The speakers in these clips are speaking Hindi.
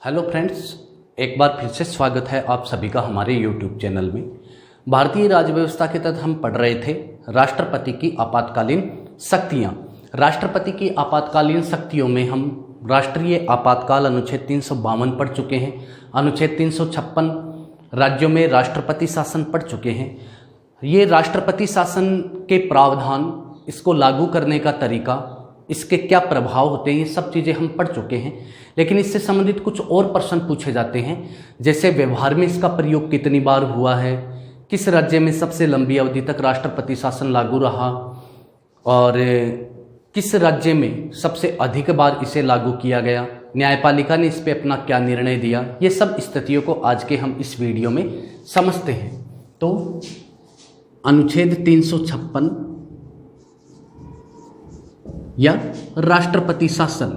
हेलो फ्रेंड्स, एक बार फिर से स्वागत है आप सभी का हमारे यूट्यूब चैनल में। भारतीय राज्य व्यवस्था के तहत हम पढ़ रहे थे राष्ट्रपति की आपातकालीन शक्तियाँ। राष्ट्रपति की आपातकालीन शक्तियों में हम राष्ट्रीय आपातकाल अनुच्छेद 352 पढ़ चुके हैं। अनुच्छेद 356 राज्यों में राष्ट्रपति शासन पढ़ चुके हैं। ये राष्ट्रपति शासन के प्रावधान, इसको लागू करने का तरीका, इसके क्या प्रभाव होते हैं, ये सब चीज़ें हम पढ़ चुके हैं। लेकिन इससे संबंधित कुछ और प्रश्न पूछे जाते हैं, जैसे व्यवहार में इसका प्रयोग कितनी बार हुआ है, किस राज्य में सबसे लंबी अवधि तक राष्ट्रपति शासन लागू रहा और किस राज्य में सबसे अधिक बार इसे लागू किया गया, न्यायपालिका ने इस पर अपना क्या निर्णय दिया। ये सब स्थितियों को आज के हम इस वीडियो में समझते हैं। तो अनुच्छेद 356 या राष्ट्रपति शासन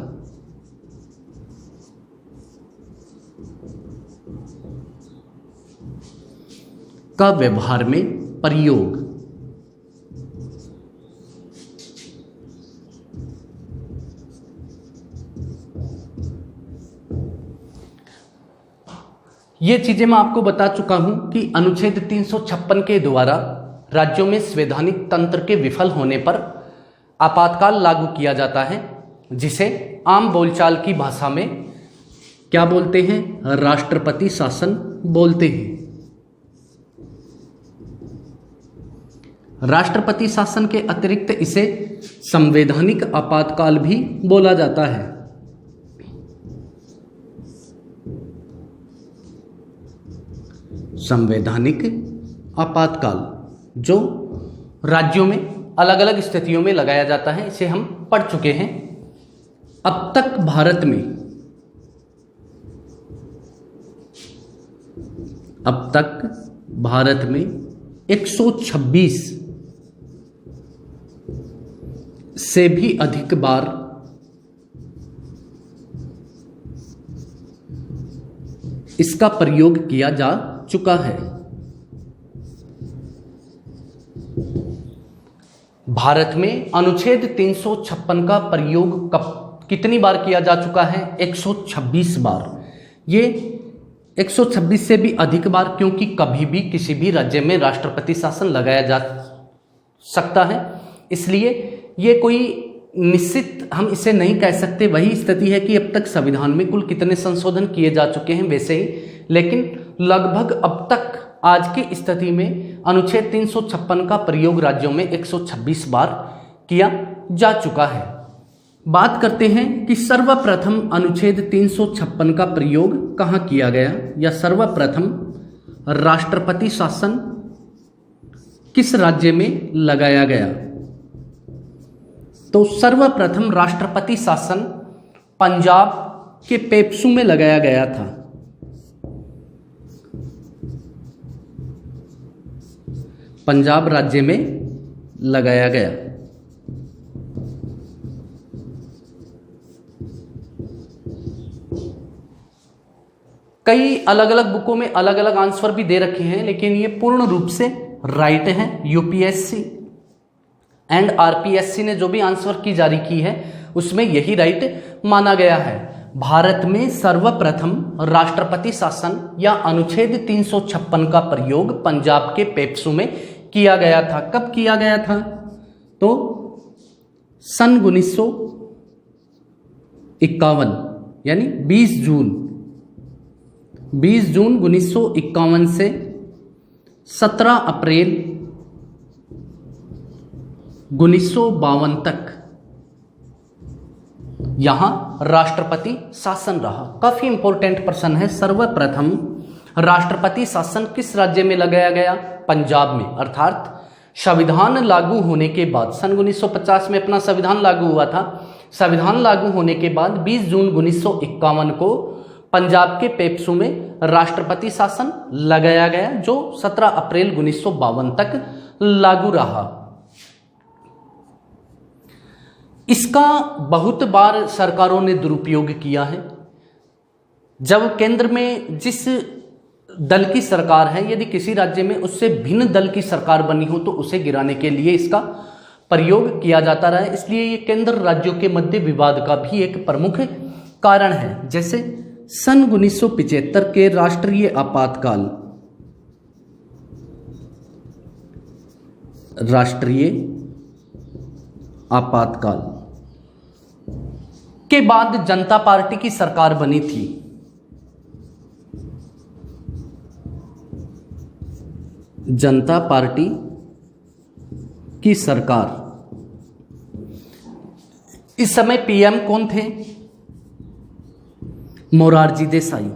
का व्यवहार में प्रयोग। ये चीजें मैं आपको बता चुका हूं कि अनुच्छेद 356 के द्वारा राज्यों में संवैधानिक तंत्र के विफल होने पर आपातकाल लागू किया जाता है, जिसे आम बोलचाल की भाषा में क्या बोलते हैं? राष्ट्रपति शासन बोलते हैं। राष्ट्रपति शासन के अतिरिक्त इसे संवैधानिक आपातकाल भी बोला जाता है। संवैधानिक आपातकाल जो राज्यों में अलग अलग स्थितियों में लगाया जाता है, इसे हम पढ़ चुके हैं। अब तक भारत में 126 से भी अधिक बार इसका प्रयोग किया जा चुका है। भारत में अनुच्छेद 356 का प्रयोग कितनी बार किया जा चुका है? 126 बार। ये 126 से भी अधिक बार, क्योंकि कभी भी किसी भी राज्य में राष्ट्रपति शासन लगाया जा सकता है, इसलिए ये कोई निश्चित हम इसे नहीं कह सकते। वही स्थिति है कि अब तक संविधान में कुल कितने संशोधन किए जा चुके हैं वैसे ही, लेकिन लगभग अब तक आज की स्थिति में अनुच्छेद 356 का प्रयोग राज्यों में 126 बार किया जा चुका है। बात करते हैं कि सर्वप्रथम अनुच्छेद 356 का प्रयोग कहाँ किया गया, या सर्वप्रथम राष्ट्रपति शासन किस राज्य में लगाया गया। तो सर्वप्रथम राष्ट्रपति शासन पंजाब के पेप्सू में लगाया गया था। पंजाब राज्य में लगाया गया। कई अलग अलग बुकों में अलग अलग आंसर भी दे रखे हैं, लेकिन ये पूर्ण रूप से राइट है। यूपीएससी एंड आरपीएससी ने जो भी आंसर की जारी की है उसमें यही राइट माना गया है। भारत में सर्वप्रथम राष्ट्रपति शासन या अनुच्छेद 356 का प्रयोग पंजाब के पेप्सू में किया गया था। कब किया गया था? तो सन 1951 यानी 20 जून 1951 से 17 अप्रैल 1952 तक यहां राष्ट्रपति शासन रहा। काफी इंपॉर्टेंट प्रश्न है। सर्वप्रथम राष्ट्रपति शासन किस राज्य में लगाया गया? पंजाब में। अर्थात संविधान लागू होने के बाद, सन 1950 में अपना संविधान लागू हुआ था। संविधान लागू होने के बाद 20 जून 1951 को पंजाब के पेप्सू में राष्ट्रपति शासन लगाया गया, जो 17 अप्रैल 1952 तक लागू रहा। इसका बहुत बार सरकारों ने दुरुपयोग किया है। जब केंद्र में जिस दल की सरकार है, यदि किसी राज्य में उससे भिन्न दल की सरकार बनी हो तो उसे गिराने के लिए इसका प्रयोग किया जाता रहा है। इसलिए ये केंद्र राज्यों के मध्य विवाद का भी एक प्रमुख कारण है। जैसे सन 1975 के राष्ट्रीय आपातकाल के बाद जनता पार्टी की सरकार बनी थी। जनता पार्टी की सरकार, इस समय पीएम कौन थे? मोरारजी देसाई।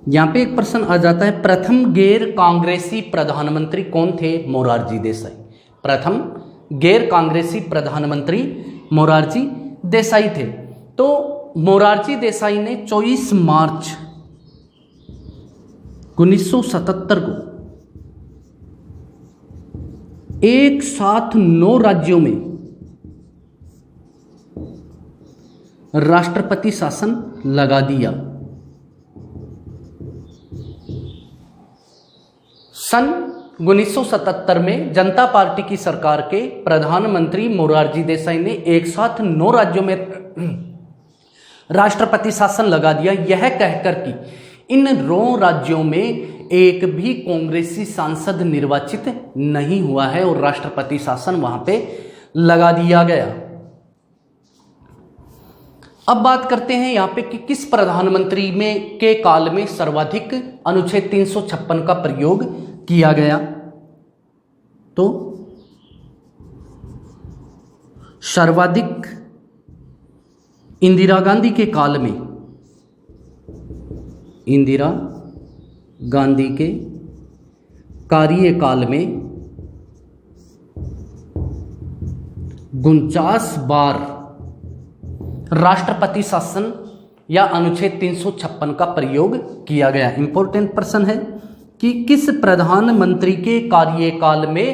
यहां पे एक प्रश्न आ जाता है, प्रथम गैर कांग्रेसी प्रधानमंत्री कौन थे? मोरारजी देसाई। प्रथम गैर कांग्रेसी प्रधानमंत्री मोरारजी देसाई थे। तो मोरारजी देसाई ने 24 मार्च 1977 को एक साथ 9 राज्यों में राष्ट्रपति शासन लगा दिया। सन 1977 में जनता पार्टी की सरकार के प्रधानमंत्री मोरारजी देसाई ने एक साथ 9 राज्यों में राष्ट्रपति शासन लगा दिया, यह कहकर कि इन 9 राज्यों में एक भी कांग्रेसी सांसद निर्वाचित नहीं हुआ है और राष्ट्रपति शासन वहां पे लगा दिया गया। अब बात करते हैं यहां पे कि किस प्रधानमंत्री में के काल में सर्वाधिक अनुच्छेद 356 का प्रयोग किया गया। तो सर्वाधिक इंदिरा गांधी के काल में, इंदिरा गांधी के कार्यकाल में 49 बार राष्ट्रपति शासन या अनुच्छेद 356 का प्रयोग किया गया। इंपॉर्टेंट प्रश्न है कि किस प्रधानमंत्री के कार्यकाल में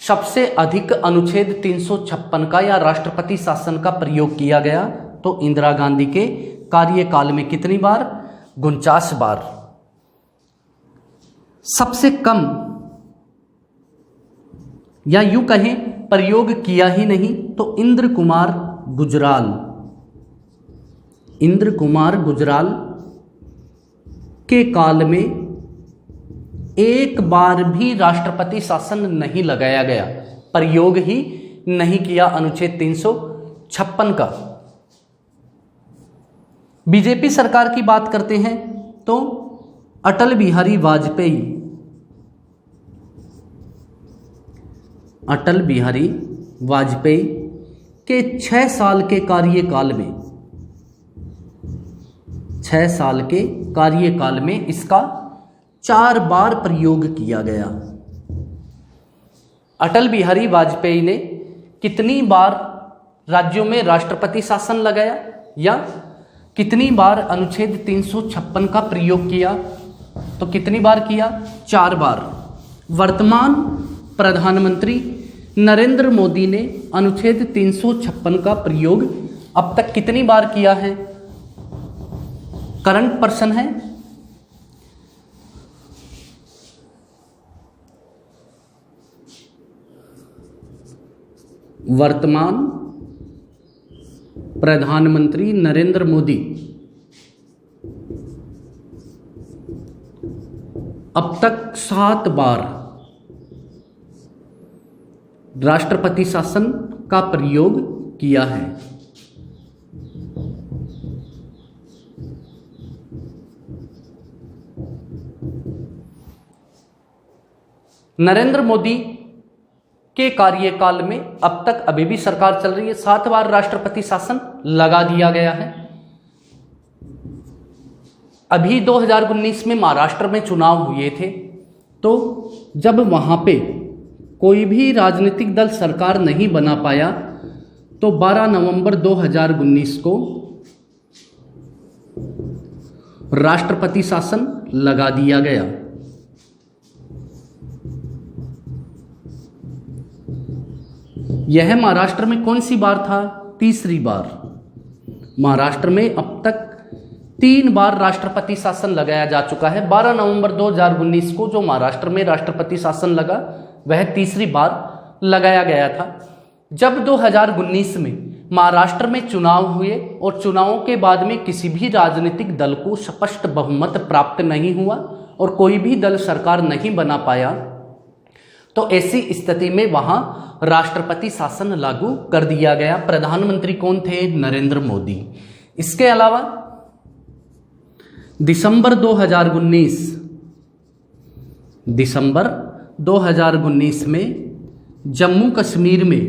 सबसे अधिक अनुच्छेद 356 का या राष्ट्रपति शासन का प्रयोग किया गया? तो इंदिरा गांधी के कार्यकाल में कितनी बार? 49 बार। सबसे कम या यूं कहें प्रयोग किया ही नहीं तो इंद्र कुमार गुजराल के काल में एक बार भी राष्ट्रपति शासन नहीं लगाया गया, प्रयोग ही नहीं किया अनुच्छेद 356 का। बीजेपी सरकार की बात करते हैं तो अटल बिहारी वाजपेयी के 6 साल के कार्यकाल में इसका 4 बार प्रयोग किया गया। अटल बिहारी वाजपेयी ने कितनी बार राज्यों में राष्ट्रपति शासन लगाया या कितनी बार अनुच्छेद 356 का प्रयोग किया? तो कितनी बार किया? 4 बार। वर्तमान प्रधानमंत्री नरेंद्र मोदी ने अनुच्छेद 356 का प्रयोग अब तक कितनी बार किया है? करंट प्रश्न है। वर्तमान प्रधानमंत्री नरेंद्र मोदी अब तक 7 बार राष्ट्रपति शासन का प्रयोग किया है। नरेंद्र मोदी के कार्यकाल में अब तक अभी भी सरकार चल रही है, 7 बार राष्ट्रपति शासन लगा दिया गया है। अभी 2019 में महाराष्ट्र में चुनाव हुए थे, तो जब वहां पे कोई भी राजनीतिक दल सरकार नहीं बना पाया तो 12 नवंबर 2019 को राष्ट्रपति शासन लगा दिया गया। यह महाराष्ट्र में कौन सी बार था? तीसरी बार। महाराष्ट्र में अब तक 3 बार राष्ट्रपति शासन लगाया जा चुका है। 12 नवंबर 2019 को जो महाराष्ट्र में राष्ट्रपति शासन लगा वह तीसरी बार लगाया गया था। जब 2019 में महाराष्ट्र में चुनाव हुए और चुनावों के बाद में किसी भी राजनीतिक दल को स्पष्ट बहुमत प्राप्त नहीं हुआ और कोई भी दल सरकार नहीं बना पाया, तो ऐसी स्थिति में वहां राष्ट्रपति शासन लागू कर दिया गया। प्रधानमंत्री कौन थे? नरेंद्र मोदी। इसके अलावा दिसंबर 2019 में जम्मू कश्मीर में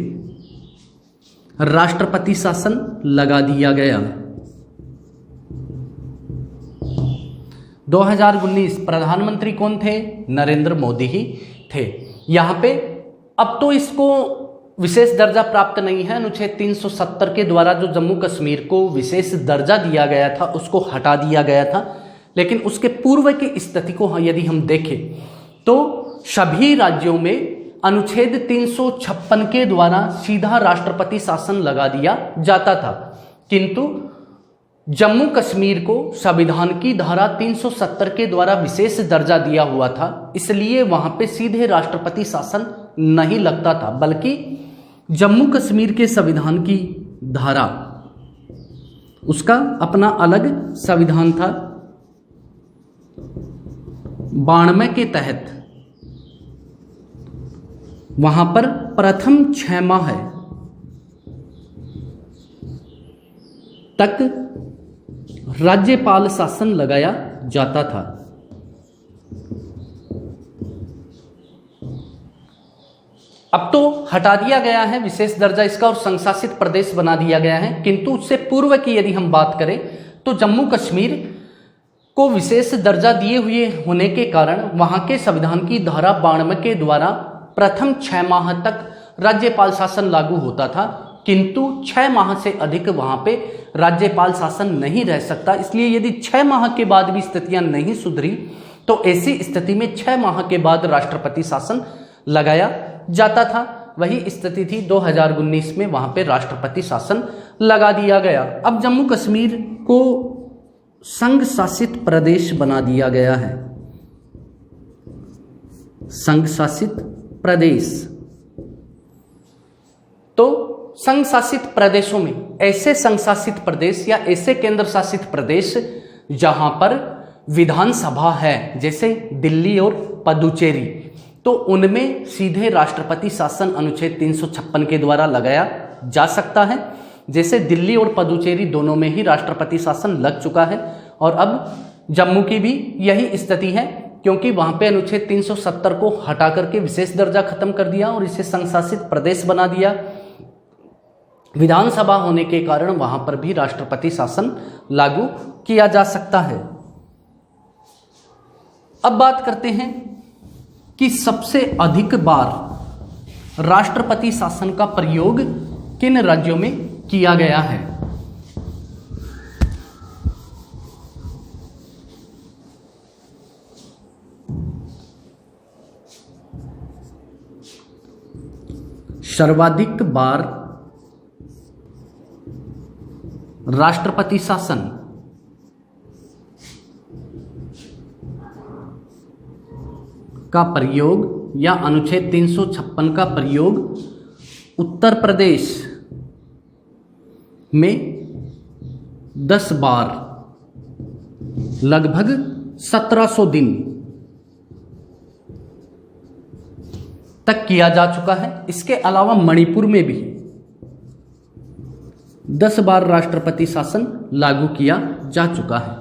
राष्ट्रपति शासन लगा दिया गया। 2019 प्रधानमंत्री कौन थे? नरेंद्र मोदी ही थे। यहां पे अब तो इसको विशेष दर्जा प्राप्त नहीं है। अनुच्छेद 370 के द्वारा जो जम्मू कश्मीर को विशेष दर्जा दिया गया था उसको हटा दिया गया था, लेकिन उसके पूर्व की स्थिति को यदि हम देखें तो सभी राज्यों में अनुच्छेद 356 के द्वारा सीधा राष्ट्रपति शासन लगा दिया जाता था, किंतु जम्मू कश्मीर को संविधान की धारा 370 के द्वारा विशेष दर्जा दिया हुआ था, इसलिए वहां पे सीधे राष्ट्रपति शासन नहीं लगता था, बल्कि जम्मू कश्मीर के संविधान की धारा उसका अपना अलग संविधान था। 92 के तहत वहां पर प्रथम 6 माह तक राज्यपाल शासन लगाया जाता था। अब तो हटा दिया गया है विशेष दर्जा इसका और संशासित प्रदेश बना दिया गया है, किंतु उससे पूर्व की यदि हम बात करें तो जम्मू कश्मीर को विशेष दर्जा दिए हुए होने के कारण वहां के संविधान की धारा 92 के द्वारा प्रथम 6 माह तक राज्यपाल शासन लागू होता था, किंतु 6 माह से अधिक वहां पे राज्यपाल शासन नहीं रह सकता। इसलिए यदि 6 माह के बाद भी स्थितियां नहीं सुधरी तो ऐसी स्थिति में 6 माह के बाद राष्ट्रपति शासन लगाया जाता था। वही स्थिति थी 2019 में, वहां पे राष्ट्रपति शासन लगा दिया गया। अब जम्मू कश्मीर को संघ शासित प्रदेश बना दिया गया है। संघ शासित प्रदेश, तो संघ शासित प्रदेशों में ऐसे संघ शासित प्रदेश या ऐसे केंद्र शासित प्रदेश जहां पर विधानसभा है, जैसे दिल्ली और पुडुचेरी, तो उनमें सीधे राष्ट्रपति शासन अनुच्छेद 356 के द्वारा लगाया जा सकता है। जैसे दिल्ली और पुडुचेरी दोनों में ही राष्ट्रपति शासन लग चुका है, और अब जम्मू की भी यही स्थिति है, क्योंकि वहां पे अनुच्छेद 370 को हटा करके विशेष दर्जा खत्म कर दिया और इसे संघ शासित प्रदेश बना दिया। विधानसभा होने के कारण वहां पर भी राष्ट्रपति शासन लागू किया जा सकता है। अब बात करते हैं कि सबसे अधिक बार राष्ट्रपति शासन का प्रयोग किन राज्यों में किया गया है। सर्वाधिक बार राष्ट्रपति शासन का प्रयोग या अनुच्छेद 356 का प्रयोग उत्तर प्रदेश में 10 बार, लगभग 1700 दिन तक किया जा चुका है। इसके अलावा मणिपुर में भी 10 बार राष्ट्रपति शासन लागू किया जा चुका है।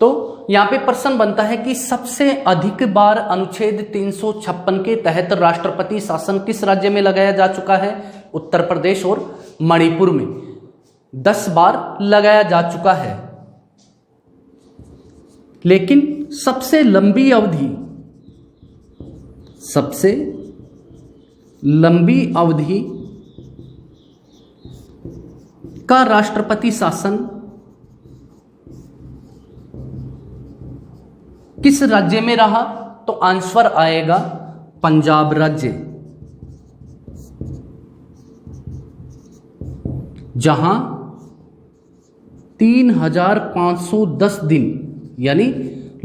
तो यहां पे प्रश्न बनता है कि सबसे अधिक बार अनुच्छेद 356 के तहत राष्ट्रपति शासन किस राज्य में लगाया जा चुका है? उत्तर प्रदेश और मणिपुर में 10 बार लगाया जा चुका है। लेकिन सबसे लंबी अवधि का राष्ट्रपति शासन किस राज्य में रहा? तो आंसर आएगा पंजाब राज्य, जहां 3510 दिन यानी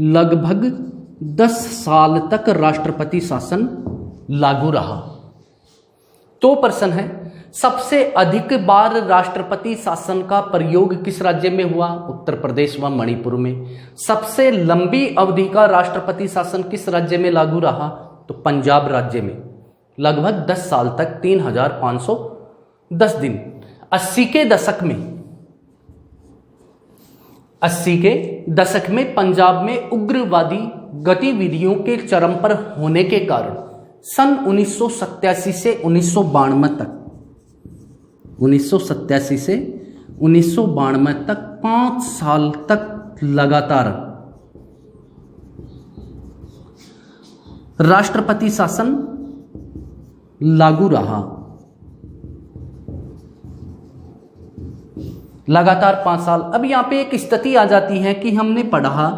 लगभग 10 साल तक राष्ट्रपति शासन लागू रहा। तो प्रश्न है सबसे अधिक बार राष्ट्रपति शासन का प्रयोग किस राज्य में हुआ? उत्तर प्रदेश व मणिपुर में। सबसे लंबी अवधि का राष्ट्रपति शासन किस राज्य में लागू रहा? तो पंजाब राज्य में, लगभग 10 साल तक, 3510 दिन। 80 के दशक में पंजाब में उग्रवादी गतिविधियों के चरम पर होने के कारण सन 1987 से 1992 तक 5 साल तक लगातार राष्ट्रपति शासन लागू रहा। लगातार 5 साल। अब यहां पे एक स्थिति आ जाती है कि हमने पढ़ा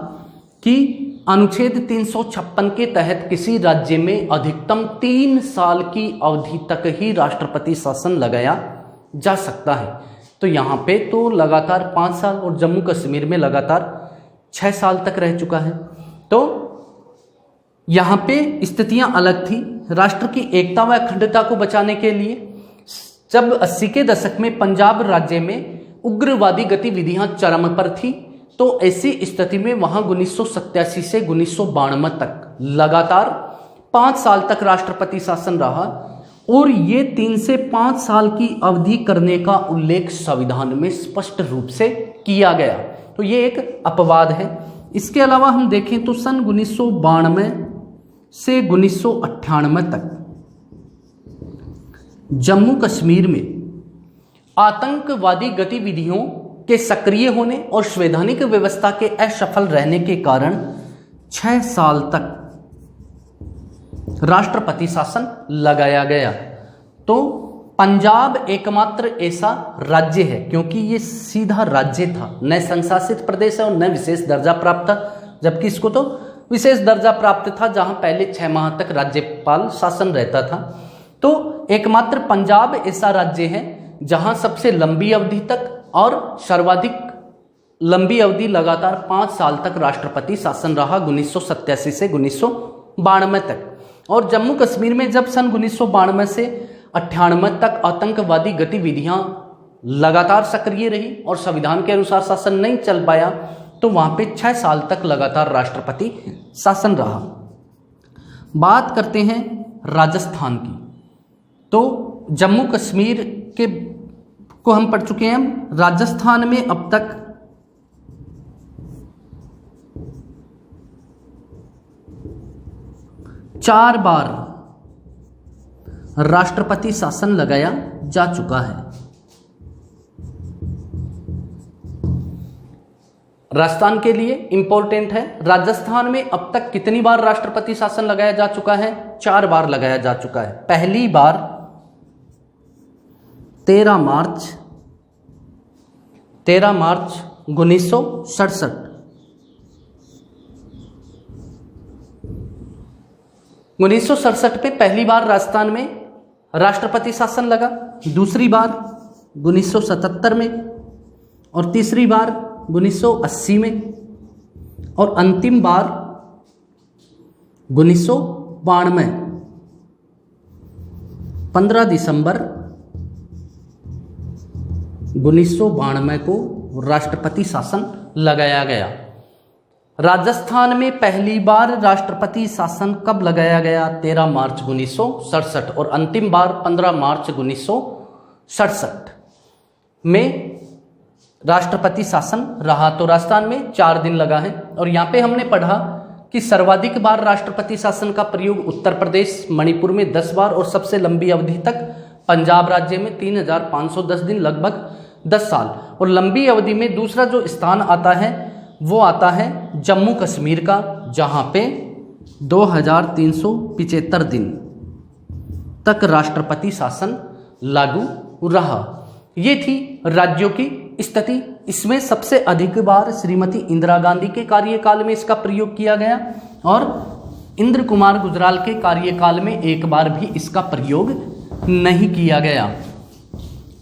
कि अनुच्छेद 356 के तहत किसी राज्य में अधिकतम 3 साल की अवधि तक ही राष्ट्रपति शासन लगाया जा सकता है। तो यहाँ पे तो लगातार 5 साल, और जम्मू कश्मीर में लगातार 6 साल तक रह चुका है। तो यहाँ पे स्थितियां अलग थी। राष्ट्र की एकता व अखंडता को बचाने के लिए जब 80 के दशक में पंजाब राज्य में उग्रवादी गतिविधियां चरम पर थी, तो ऐसी स्थिति में वहां 1987 से 1992 तक लगातार 5 साल तक राष्ट्रपति शासन रहा, और ये 3 से 5 साल की अवधि करने का उल्लेख संविधान में स्पष्ट रूप से किया गया। तो ये एक अपवाद है। इसके अलावा हम देखें तो सन 1992 से 1998 तक जम्मू कश्मीर में आतंकवादी गतिविधियों के सक्रिय होने और संवैधानिक व्यवस्था के असफल रहने के कारण 6 साल तक राष्ट्रपति शासन लगाया गया। तो पंजाब एकमात्र ऐसा राज्य है, क्योंकि ये सीधा राज्य था, न संशासित प्रदेश है और न विशेष दर्जा प्राप्त था, जबकि इसको तो विशेष दर्जा प्राप्त था, जहां पहले 6 माह तक राज्यपाल शासन रहता था। तो एकमात्र पंजाब ऐसा राज्य है जहां सबसे लंबी अवधि तक और सर्वाधिक लंबी अवधि लगातार 5 साल तक राष्ट्रपति शासन रहा, 1987 से 1992 तक। और जम्मू कश्मीर में जब सन 1992 से 98 तक आतंकवादी गतिविधियां लगातार सक्रिय रही और संविधान के अनुसार शासन नहीं चल पाया, तो वहां पे 6 साल तक लगातार राष्ट्रपति शासन रहा। बात करते हैं राजस्थान की। तो जम्मू कश्मीर के को हम पढ़ चुके हैं। राजस्थान में अब तक 4 बार राष्ट्रपति शासन लगाया जा चुका है। राजस्थान के लिए इंपॉर्टेंट है, राजस्थान में अब तक कितनी बार राष्ट्रपति शासन लगाया जा चुका है? 4 बार लगाया जा चुका है। पहली बार 13 मार्च 1967, में पहली बार राजस्थान में राष्ट्रपति शासन लगा, दूसरी बार 1977 में, और तीसरी बार 1980 में, और अंतिम बार 1992, 15 दिसंबर 1992 को राष्ट्रपति शासन लगाया गया। राजस्थान में पहली बार राष्ट्रपति शासन कब लगाया गया? 13 मार्च 1967, और अंतिम बार 15 मार्च 1967 में राष्ट्रपति शासन रहा। तो राजस्थान में 4 दिन लगा है। और यहाँ पे हमने पढ़ा कि सर्वाधिक बार राष्ट्रपति शासन का प्रयोग उत्तर प्रदेश, मणिपुर में 10 बार, और सबसे लंबी अवधि तक पंजाब राज्य में 3510 दिन, लगभग 10 साल। और लंबी अवधि में दूसरा जो स्थान आता है वो आता है जम्मू कश्मीर का, जहां पे 2375 दिन तक राष्ट्रपति शासन लागू रहा। ये थी राज्यों की स्थिति। इसमें सबसे अधिक बार श्रीमती इंदिरा गांधी के कार्यकाल में इसका प्रयोग किया गया, और इंद्र कुमार गुजराल के कार्यकाल में एक बार भी इसका प्रयोग नहीं किया गया।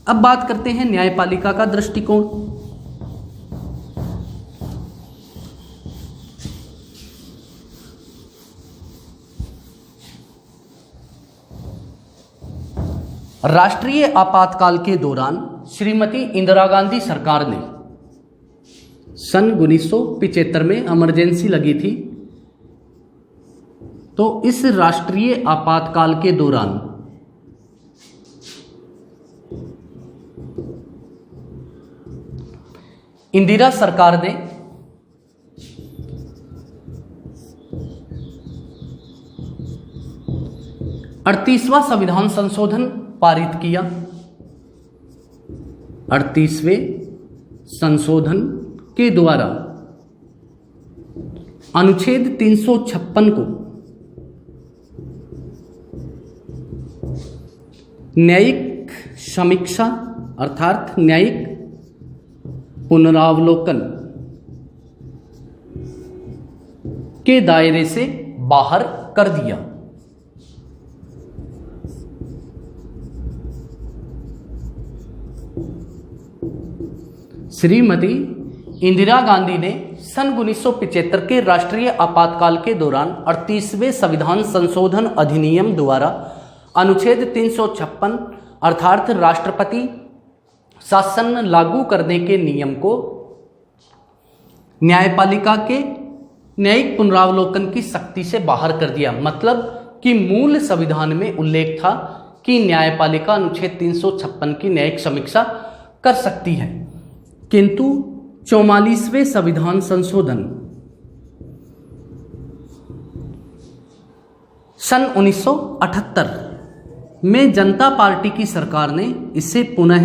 अब बात करते हैं न्यायपालिका का दृष्टिकोण। राष्ट्रीय आपातकाल के दौरान श्रीमती इंदिरा गांधी सरकार ने सन 1975 में इमरजेंसी लगी थी, तो इस राष्ट्रीय आपातकाल के दौरान इंदिरा सरकार ने अड़तीसवां संविधान संशोधन पारित किया। 38वें संशोधन के द्वारा अनुच्छेद 356 को न्यायिक समीक्षा अर्थात न्यायिक पुनरावलोकन के दायरे से बाहर कर दिया। श्रीमती इंदिरा गांधी ने सन 1975 के राष्ट्रीय आपातकाल के दौरान 38वें संविधान संशोधन अधिनियम द्वारा अनुच्छेद 356 अर्थात राष्ट्रपति शासन लागू करने के नियम को न्यायपालिका के न्यायिक पुनरावलोकन की शक्ति से बाहर कर दिया। मतलब कि मूल संविधान में उल्लेख था कि न्यायपालिका अनुच्छेद 356 की न्यायिक समीक्षा कर सकती है, किंतु 44वें संविधान संशोधन सन 1978 में जनता पार्टी की सरकार ने इसे पुनः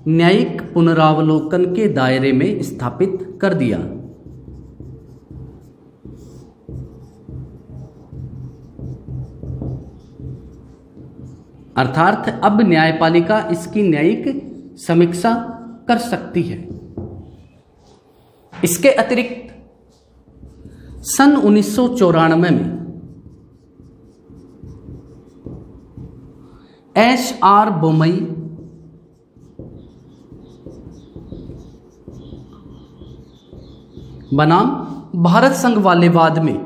न्यायिक पुनरावलोकन के दायरे में स्थापित कर दिया। अर्थात अब न्यायपालिका इसकी न्यायिक समीक्षा कर सकती है। इसके अतिरिक्त सन 1994 में एस.आर. बोमई बनाम भारत संघ वाले वाद में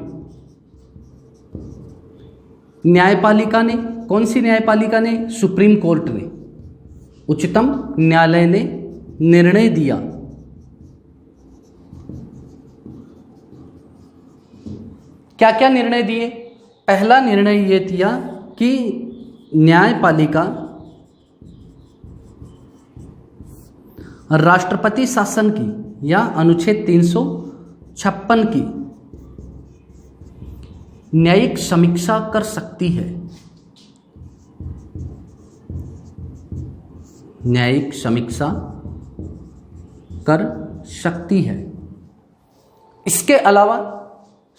न्यायपालिका ने, कौन सी न्यायपालिका ने? सुप्रीम कोर्ट ने, उच्चतम न्यायालय ने निर्णय दिया क्या क्या निर्णय दिए? पहला निर्णय यह दिया कि न्यायपालिका राष्ट्रपति शासन की या अनुच्छेद 356 की न्यायिक समीक्षा कर सकती है। न्यायिक समीक्षा कर सकती है। इसके अलावा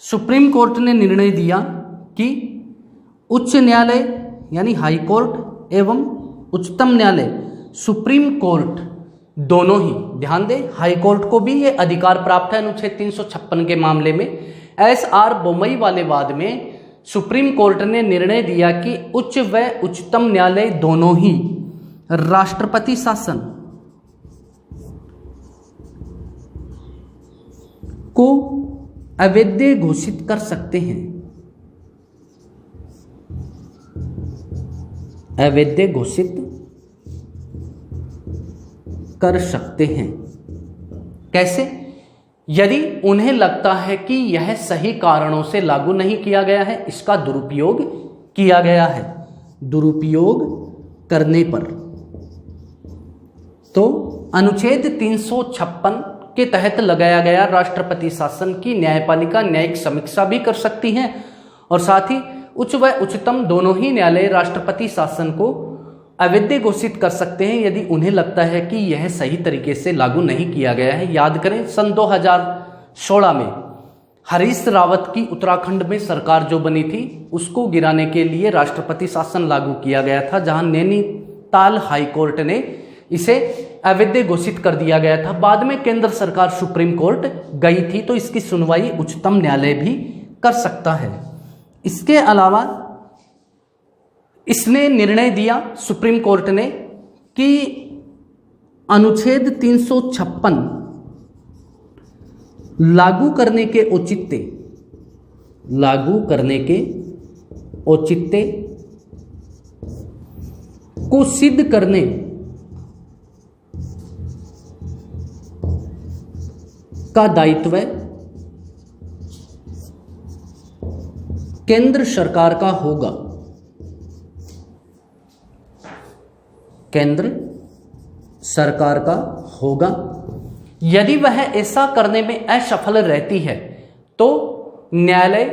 सुप्रीम कोर्ट ने निर्णय दिया कि उच्च न्यायालय यानी हाई कोर्ट एवं उच्चतम न्यायालय सुप्रीम कोर्ट दोनों ही, ध्यान दें, हाई कोर्ट को भी ये अधिकार प्राप्त है अनुच्छेद 356 के मामले में। एस.आर. बोमई वाले वाद में सुप्रीम कोर्ट ने निर्णय दिया कि उच्च व उच्चतम न्यायालय दोनों ही राष्ट्रपति शासन को अवैध घोषित कर सकते हैं। अवैध घोषित कर सकते हैं। कैसे? यदि उन्हें लगता है कि यह सही कारणों से लागू नहीं किया गया है, इसका दुरुपयोग किया गया है। दुरुपयोग करने पर तो अनुच्छेद 356 के तहत लगाया गया राष्ट्रपति शासन की न्यायपालिका न्यायिक समीक्षा भी कर सकती है और साथ ही उच्च व उच्चतम दोनों ही न्यायालय राष्ट्रपति शासन को अवैध घोषित कर सकते हैं यदि उन्हें लगता है कि यह सही तरीके से लागू नहीं किया गया है। याद करें, सन 2016 में हरीश रावत की उत्तराखंड में सरकार जो बनी थी उसको गिराने के लिए राष्ट्रपति शासन लागू किया गया था, जहां नैनीताल हाई कोर्ट ने इसे अवैध घोषित कर दिया गया था। बाद में केंद्र सरकार सुप्रीम कोर्ट गई थी तो इसकी सुनवाई उच्चतम न्यायालय भी कर सकता है। इसके अलावा इसने निर्णय दिया सुप्रीम कोर्ट ने कि अनुच्छेद 356 लागू करने के औचित्य को सिद्ध करने का दायित्व केंद्र सरकार का होगा। केंद्र सरकार का होगा। यदि वह ऐसा करने में असफल रहती है तो न्यायालय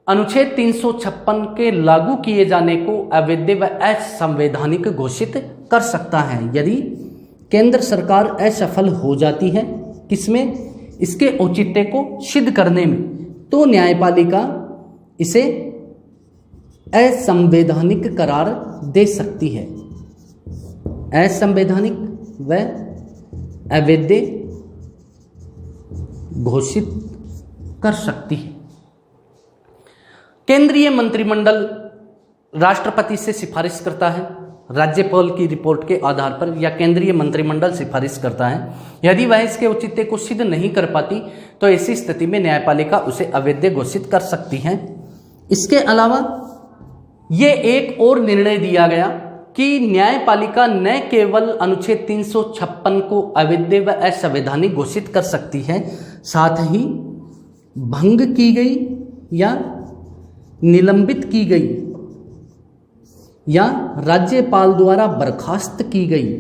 अनुच्छेद 356 के लागू किए जाने को अवैध व असंवैधानिक घोषित कर सकता है। यदि केंद्र सरकार असफल हो जाती है किसमें, इसके औचित्य को सिद्ध करने में, तो न्यायपालिका इसे असंवैधानिक करार दे सकती है। असंवैधानिक व अवैध घोषित कर सकती है। केंद्रीय मंत्रिमंडल राष्ट्रपति से सिफारिश करता है राज्यपाल की रिपोर्ट के आधार पर, या केंद्रीय मंत्रिमंडल सिफारिश करता है। यदि वह इसके औचित्य को सिद्ध नहीं कर पाती तो ऐसी स्थिति में न्यायपालिका उसे अवैध घोषित कर सकती है। इसके अलावा ये एक और निर्णय दिया गया कि न्यायपालिका न केवल अनुच्छेद 356 को अवैध व असंवैधानिक घोषित कर सकती है, साथ ही भंग की गई या निलंबित की गई या राज्यपाल द्वारा बर्खास्त की गई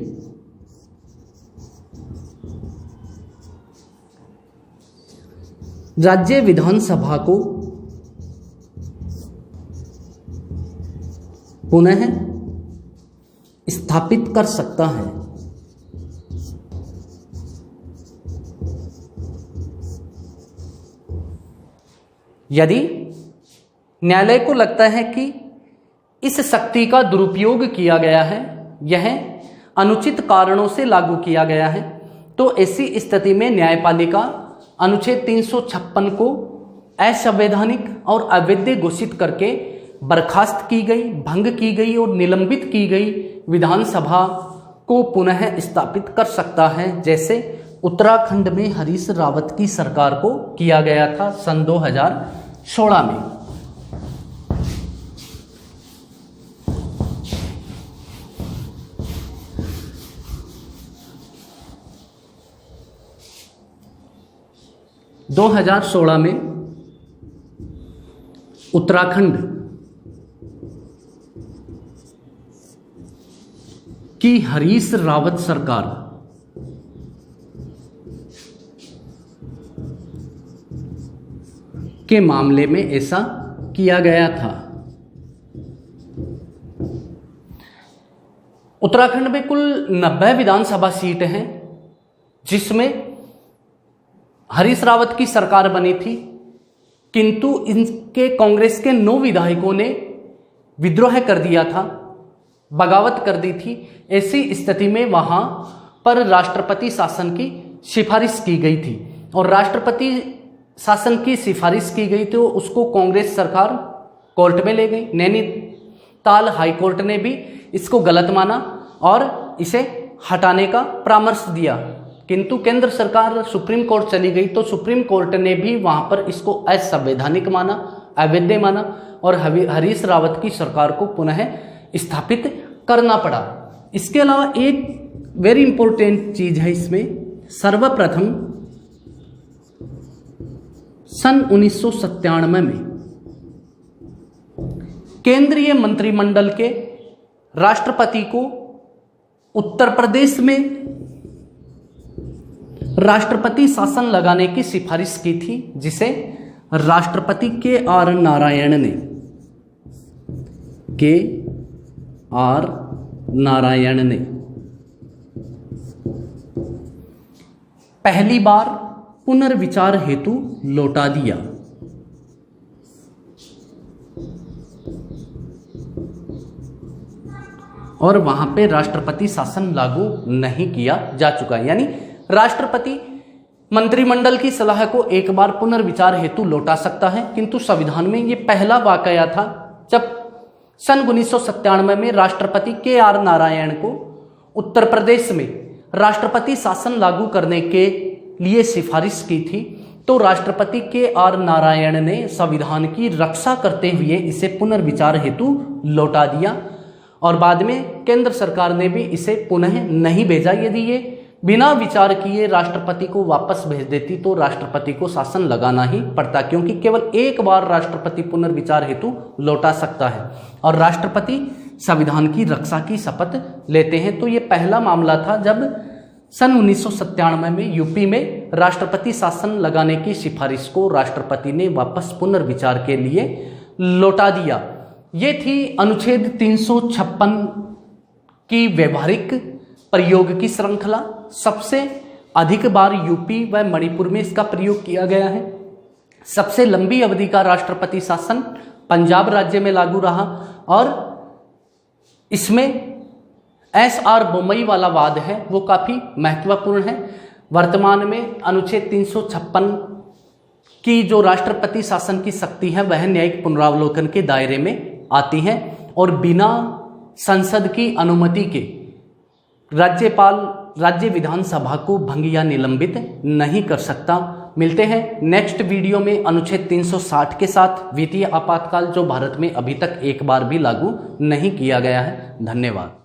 राज्य विधानसभा को पुनः स्थापित कर सकता है। यदि न्यायालय को लगता है कि इस शक्ति का दुरुपयोग किया गया है, यह अनुचित कारणों से लागू किया गया है, तो ऐसी स्थिति में न्यायपालिका अनुच्छेद 356 को असंवैधानिक और अवैध घोषित करके बर्खास्त की गई, भंग की गई और निलंबित की गई विधानसभा को पुनः स्थापित कर सकता है, जैसे उत्तराखंड में हरीश रावत की सरकार को किया गया था सन 2016 में। में उत्तराखंड की हरीश रावत सरकार के मामले में ऐसा किया गया था। उत्तराखंड में कुल 90 विधानसभा सीट हैं, जिसमें हरीश रावत की सरकार बनी थी, किंतु इनके कांग्रेस के 9 विधायकों ने विद्रोह कर दिया था, बगावत कर दी थी। ऐसी स्थिति में वहां पर राष्ट्रपति शासन की सिफारिश की गई थी, और राष्ट्रपति शासन की सिफारिश की गई तो उसको कांग्रेस सरकार कोर्ट में ले गई। नैनीताल हाई कोर्ट ने भी इसको गलत माना और इसे हटाने का परामर्श दिया, किंतु केंद्र सरकार सुप्रीम कोर्ट चली गई तो सुप्रीम कोर्ट ने भी वहां पर इसको असंवैधानिक माना, अवैध माना, और हरीश रावत की सरकार को पुनः स्थापित करना पड़ा। इसके अलावा एक वेरी इंपॉर्टेंट चीज है इसमें, सर्वप्रथम सन 1997 में केंद्रीय मंत्रिमंडल के राष्ट्रपति को उत्तर प्रदेश में राष्ट्रपति शासन लगाने की सिफारिश की थी, जिसे राष्ट्रपति के.आर. नारायण ने पहली बार पुनर्विचार हेतु लौटा दिया। और वहां पे राष्ट्रपति शासन लागू नहीं किया जा चुका है, यानी राष्ट्रपति मंत्रिमंडल की सलाह को एक बार पुनर्विचार हेतु लौटा सकता है, किंतु संविधान में ये पहला वाकया था जब सन 1997 में राष्ट्रपति के.आर. नारायण को उत्तर प्रदेश में राष्ट्रपति शासन लागू करने के लिए सिफारिश की थी, तो राष्ट्रपति के.आर. नारायण ने संविधान की रक्षा करते हुए इसे पुनर्विचार हेतु लौटा दिया। और बाद में केंद्र सरकार ने भी इसे पुनः नहीं भेजा। यदि ये बिना विचार किए राष्ट्रपति को वापस भेज देती तो राष्ट्रपति को शासन लगाना ही पड़ता, क्योंकि केवल एक बार राष्ट्रपति पुनर्विचार हेतु लौटा सकता है और राष्ट्रपति संविधान की रक्षा की शपथ लेते हैं। तो ये पहला मामला था जब सन 1997 में यूपी में राष्ट्रपति शासन लगाने की सिफारिश को राष्ट्रपति ने वापस पुनर्विचार के लिए लौटा दिया। ये थी अनुच्छेद 356 की व्यवहारिक प्रयोग की श्रृंखला। सबसे अधिक बार यूपी व मणिपुर में इसका प्रयोग किया गया है। सबसे लंबी अवधि का राष्ट्रपति शासन पंजाब राज्य में लागू रहा और इसमें एस.आर. बोम्मई वाला वाद है वो काफी महत्वपूर्ण है। वर्तमान में अनुच्छेद 356 की जो राष्ट्रपति शासन की शक्ति है वह न्यायिक पुनरावलोकन के दायरे में आती है और बिना संसद की अनुमति के राज्यपाल राज्य विधानसभा को भंग या निलंबित नहीं कर सकता। मिलते हैं नेक्स्ट वीडियो में अनुच्छेद 360 के साथ, वित्तीय आपातकाल, जो भारत में अभी तक एक बार भी लागू नहीं किया गया है। धन्यवाद।